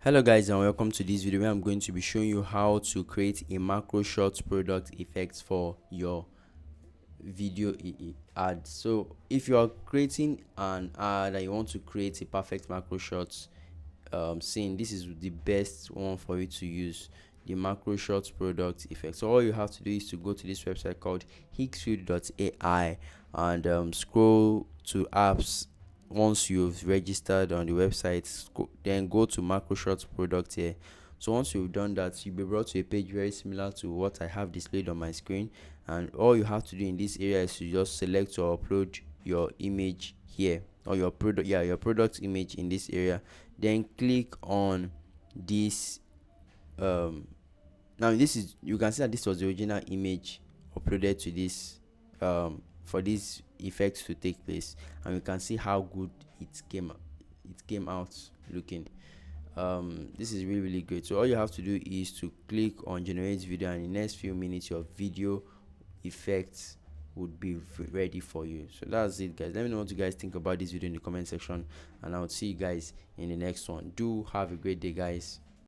Hello guys, and welcome to this video where I'm going to be showing you how to create a Macroshot product effect for your video ad. So if you are creating an ad and you want to create a perfect Macroshot scene, this is the best one for you to use, the Macroshot product effect. So all you have to do is to go to this website called Higgsfield.ai and scroll to apps. Once you've registered on the website, then go to Macroshot product here. So once you've done that, you'll be brought to a page very similar to what I have displayed on my screen, and all you have to do in this area is to just select or upload your image here, or your product image in this area. Then click on this. Now this is, you can see that this was the original image uploaded to this for this effect to take place, and you can see how good it came out looking. This is really great. So all you have to do is to click on generate video, and in the next few minutes your video effects would be ready for you. So that's it, guys. Let me know what you guys think about this video in the comment section, and I'll see you guys in the next one. Do have a great day, guys.